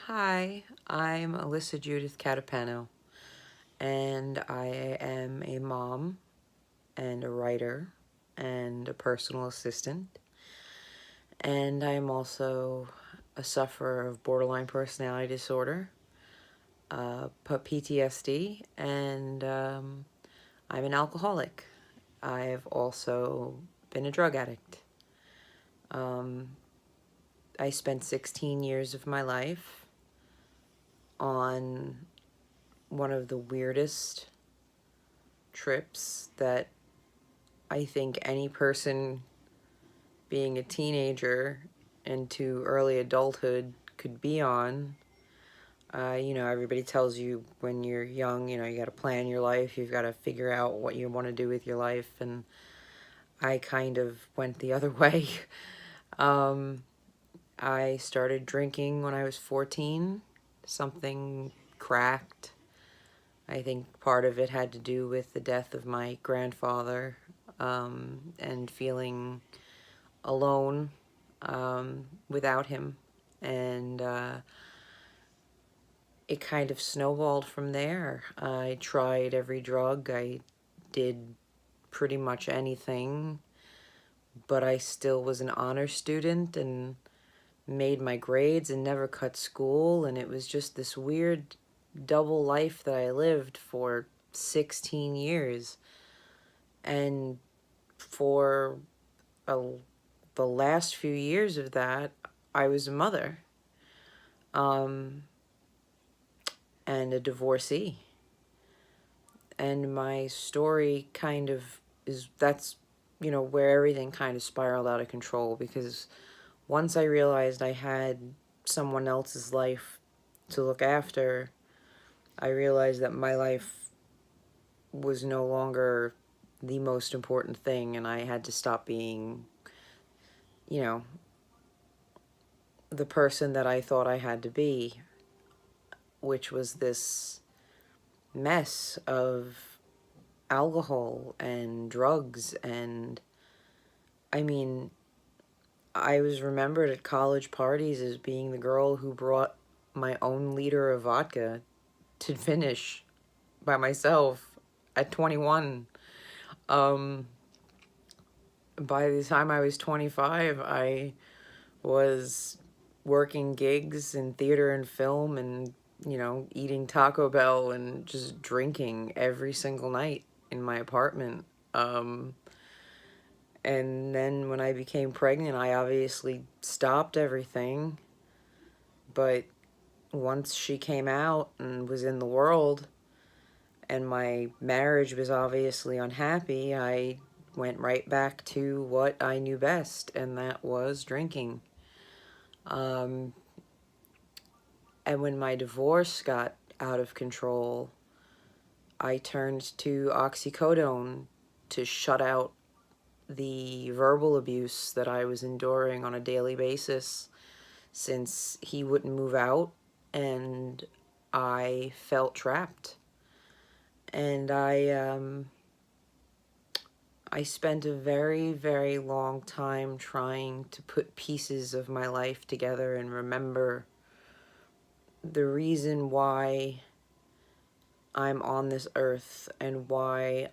Hi, I'm Alyssa Judith Catapano, and I am a mom and a writer and a personal assistant. And I'm also a sufferer of borderline personality disorder, PTSD, and I'm an alcoholic. I've also been a drug addict. Um, I spent 16 years of my life on one of the weirdest trips that I think any person being a teenager into early adulthood could be on. Everybody tells you when you're young, you got to plan your life, you've got to figure out what you want to do with your life, and I kind of went the other way. um, I started drinking when I was 14. Something cracked. I think part of it had to do with the death of my grandfather, and feeling alone without him. And it kind of snowballed from there. I tried every drug. I did pretty much anything, but I still was an honor student and made my grades and never cut school. And it was just this weird double life that I lived for 16 years. And for a, the last few years of that, I was a mother. Um, and a divorcee. And my story kind of that's, where everything kind of spiraled out of control, because once I realized I had someone else's life to look after, I realized that my life was no longer the most important thing, and I had to stop being, you know, the person that I thought I had to be, which was this mess of alcohol and drugs. And I mean, I was remembered at college parties as being the girl who brought my own liter of vodka to finish by myself at 21. Um, by the time I was 25, I was working gigs in theater and film and, eating Taco Bell and just drinking every single night in my apartment. And then when I became pregnant, I obviously stopped everything. But once she came out and was in the world, and my marriage was obviously unhappy, I went right back to what I knew best, and that was drinking. Um, and when my divorce got out of control, I turned to oxycodone to shut out the verbal abuse that I was enduring on a daily basis, since he wouldn't move out and I felt trapped. And I spent a very, very long time trying to put pieces of my life together and remember the reason why I'm on this earth and why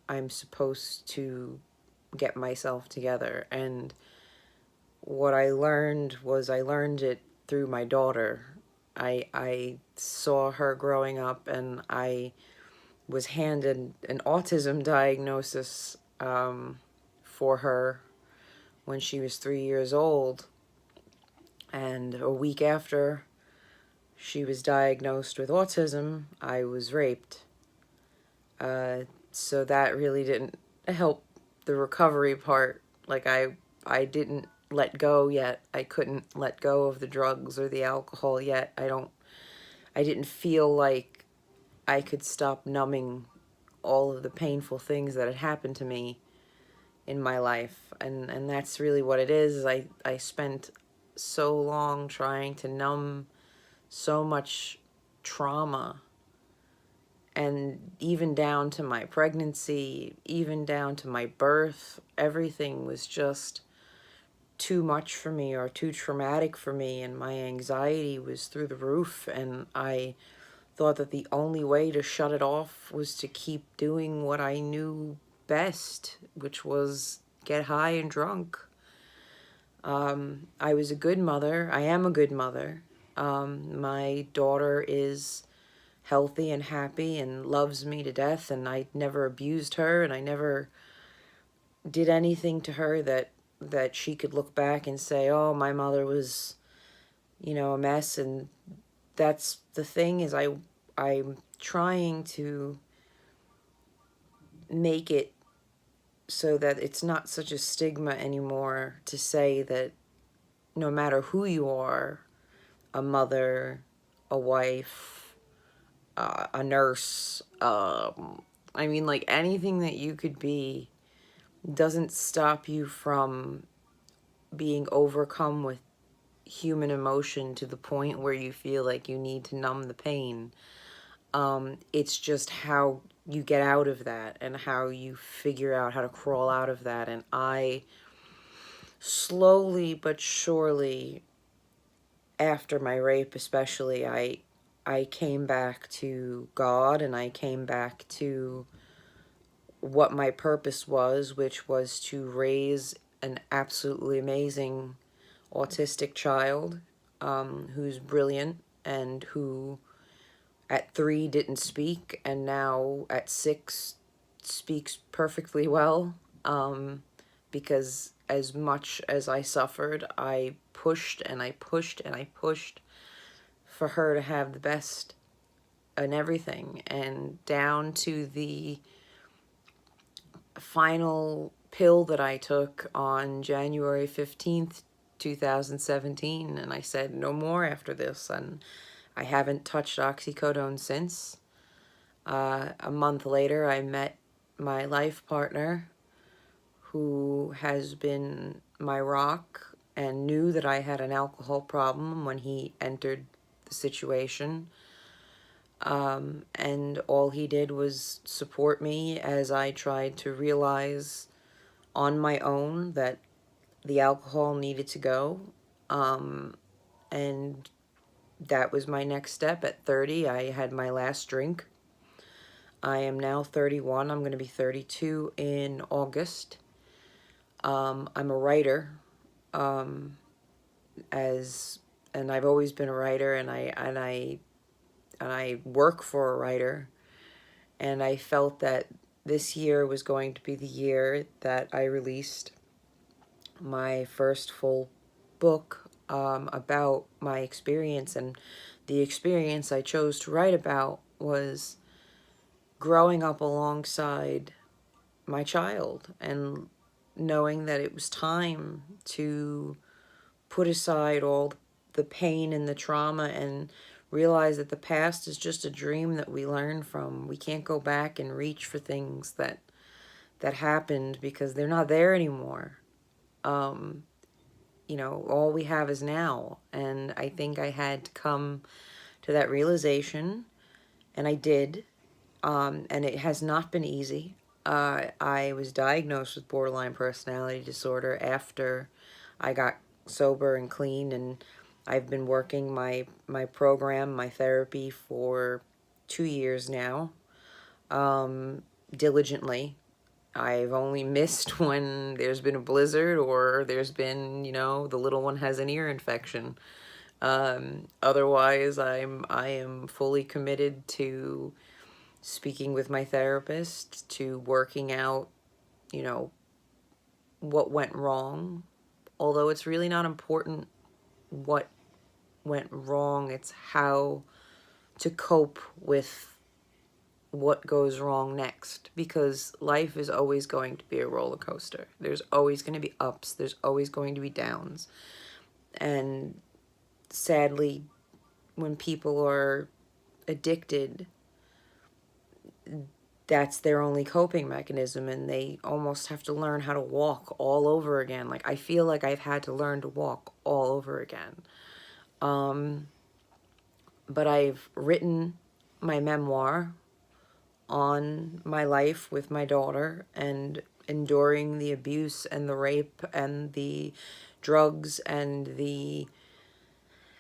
I'm supposed to get myself together. And what I learned was I learned it through my daughter. I saw her growing up, and I was handed an autism diagnosis for her when she was 3 years old. And a week after she was diagnosed with autism, I was raped. So that really didn't help the recovery part. Like I didn't let go yet. I couldn't let go of the drugs or the alcohol yet. I didn't feel like I could stop numbing all of the painful things that had happened to me in my life. And that's really what it is. I spent so long trying to numb so much trauma, and even down to my pregnancy, even down to my birth, everything was just too much for me or too traumatic for me, and my anxiety was through the roof, and I thought that the only way to shut it off was to keep doing what I knew best, which was get high and drunk. I was a good mother. I am a good mother. My daughter is healthy and happy and loves me to death, and I never abused her, and I never did anything to her that she could look back and say, oh, my mother was, a mess. And that's the thing, is I'm trying to make it so that it's not such a stigma anymore to say that no matter who you are, a mother, a wife, a nurse, I mean, like, anything that you could be doesn't stop you from being overcome with human emotion to the point where you feel like you need to numb the pain. It's just how you get out of that and how you figure out how to crawl out of that. And I slowly but surely, after my rape especially, I came back to God, and I came back to what my purpose was, which was to raise an absolutely amazing autistic child, who's brilliant and who at 3 didn't speak, and now at 6 speaks perfectly well, because as much as I suffered, I pushed and I pushed and I pushed for her to have the best in everything, and down to the final pill that I took on January 15th, 2017, and I said no more after this, and I haven't touched oxycodone since. A month later, I met my life partner, who has been my rock, and knew that I had an alcohol problem when he entered the situation. And all he did was support me as I tried to realize on my own that the alcohol needed to go. And that was my next step. At 30, I had my last drink. I am now 31. I'm going to be 32 in August. I'm a writer, and I've always been a writer, and I work for a writer, and I felt that this year was going to be the year that I released my first full book, about my experience. And the experience I chose to write about was growing up alongside my child and knowing that it was time to put aside all the pain and the trauma and realize that the past is just a dream that we learn from. We can't go back and reach for things that happened because they're not there anymore. All we have is now. And I think I had to come to that realization, and I did. And it has not been easy. I was diagnosed with borderline personality disorder after I got sober and clean, and I've been working my program, my therapy, for 2 years now, diligently. I've only missed when there's been a blizzard or there's been, the little one has an ear infection. Otherwise, I am fully committed to speaking with my therapist, to working out, what went wrong. Although it's really not important what went wrong, it's how to cope with what goes wrong next, because life is always going to be a roller coaster. There's always going to be ups, there's always going to be downs. And sadly, when people are addicted, that's their only coping mechanism, and they almost have to learn how to walk all over again. Like, I feel like I've had to learn to walk all over again. But I've written my memoir on my life with my daughter and enduring the abuse and the rape and the drugs and the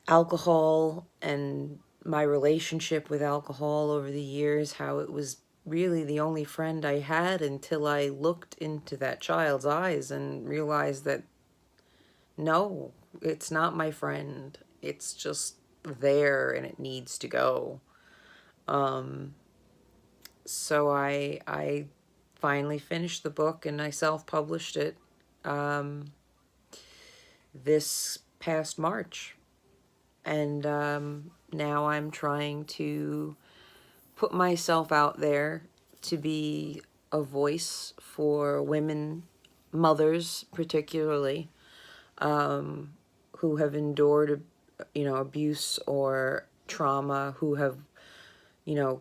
alcohol and my relationship with alcohol over the years, how it was really the only friend I had until I looked into that child's eyes and realized that no, it's not my friend. It's just there and it needs to go. Um, so I finally finished the book and I self-published it this past March. And now I'm trying to put myself out there to be a voice for women, mothers particularly, who have endured, abuse or trauma, who have,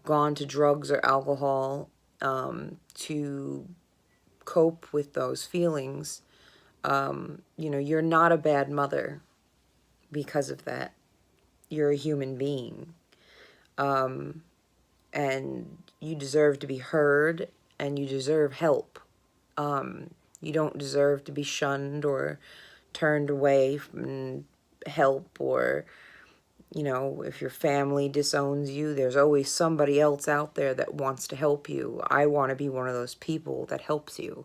gone to drugs or alcohol to cope with those feelings. You're not a bad mother because of that. You're a human being. And you deserve to be heard and you deserve help. You don't deserve to be shunned or turned away from help, or, if your family disowns you, there's always somebody else out there that wants to help you. I want to be one of those people that helps you.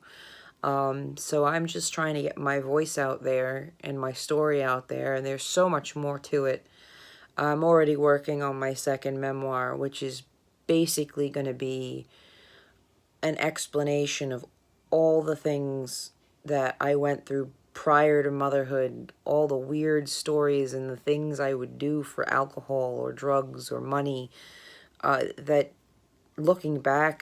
So I'm just trying to get my voice out there and my story out there, and there's so much more to it. I'm already working on my second memoir, which is basically going to be an explanation of all the things that I went through prior to motherhood, all the weird stories and the things I would do for alcohol or drugs or money, that looking back,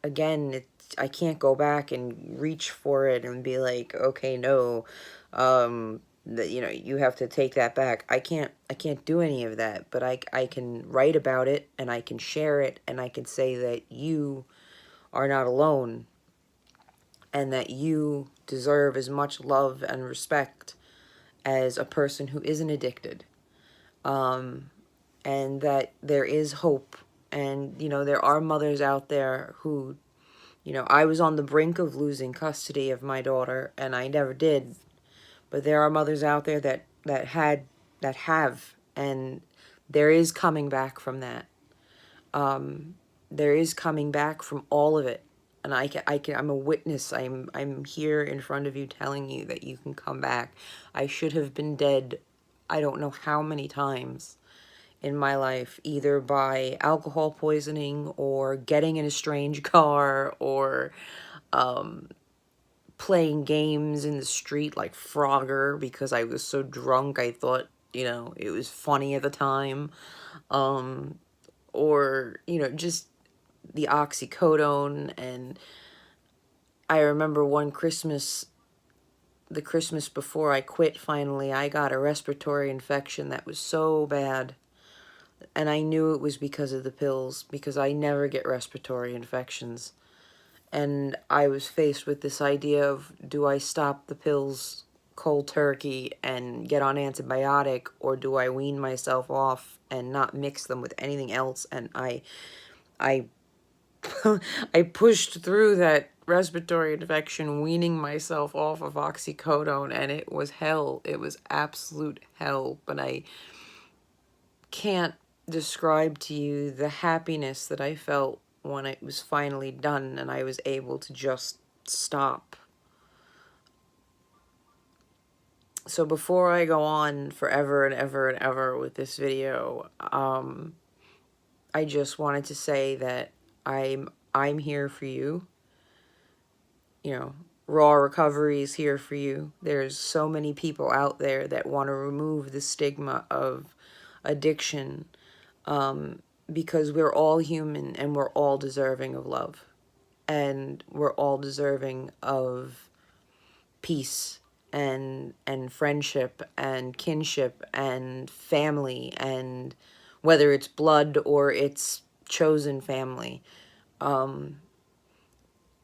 I can't go back and reach for it and be like, okay, no, that, you have to take that back. I can't do any of that, but I can write about it and I can share it and I can say that you are not alone and that you deserve as much love and respect as a person who isn't addicted. And that there is hope. And, there are mothers out there who, I was on the brink of losing custody of my daughter and I never did. But there are mothers out there that have, and there is coming back from that. There is coming back from all of it. And I'm a witness. I'm here in front of you telling you that you can come back. I should have been dead, I don't know how many times in my life, either by alcohol poisoning or getting in a strange car or playing games in the street like Frogger because I was so drunk I thought, it was funny at the time. Or, just the oxycodone. And I remember one Christmas, the Christmas before I quit finally, I got a respiratory infection that was so bad. And I knew it was because of the pills, because I never get respiratory infections. And I was faced with this idea of, do I stop the pills cold turkey and get on antibiotic, or do I wean myself off and not mix them with anything else? And I I pushed through that respiratory infection, weaning myself off of oxycodone, and it was hell. It was absolute hell. But I can't describe to you the happiness that I felt when it was finally done and I was able to just stop. So before I go on forever and ever and ever with this video, I just wanted to say that I'm here for you. Raw Recovery is here for you. There's so many people out there that want to remove the stigma of addiction, because we're all human and we're all deserving of love. And we're all deserving of peace and friendship and kinship and family, and whether it's blood or it's chosen family.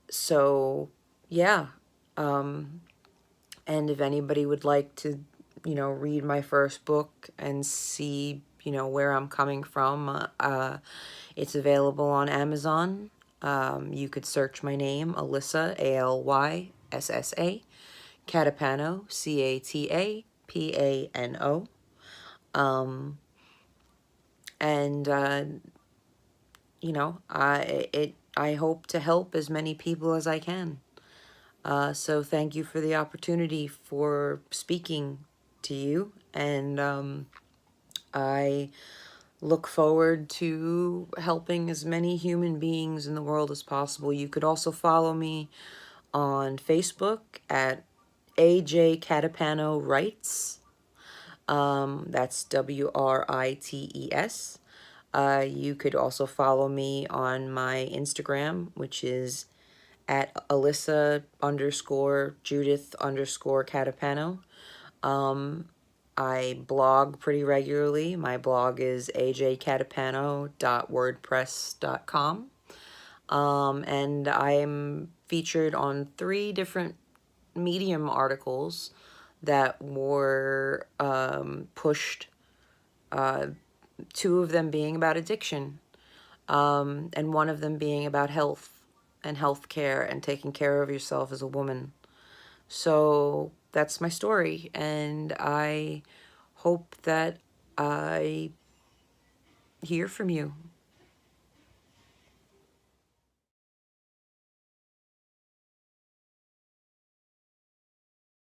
So yeah, and if anybody would like to, read my first book and see, where I'm coming from, it's available on Amazon. You could search my name, Alyssa, Alyssa. Catapano, Catapano. Um, and you know, I hope to help as many people as I can. So thank you for the opportunity for speaking to you, and I look forward to helping as many human beings in the world as possible. You could also follow me on Facebook at AJ Catapano Writes. That's WRITES. You could also follow me on my Instagram, which is at Alyssa _ Judith _ Catapano. I blog pretty regularly. My blog is ajcatapano.wordpress.com. And I'm featured on 3 different Medium articles that were pushed, 2 of them being about addiction, and 1 of them being about health and healthcare and taking care of yourself as a woman. So that's my story, and I hope that I hear from you.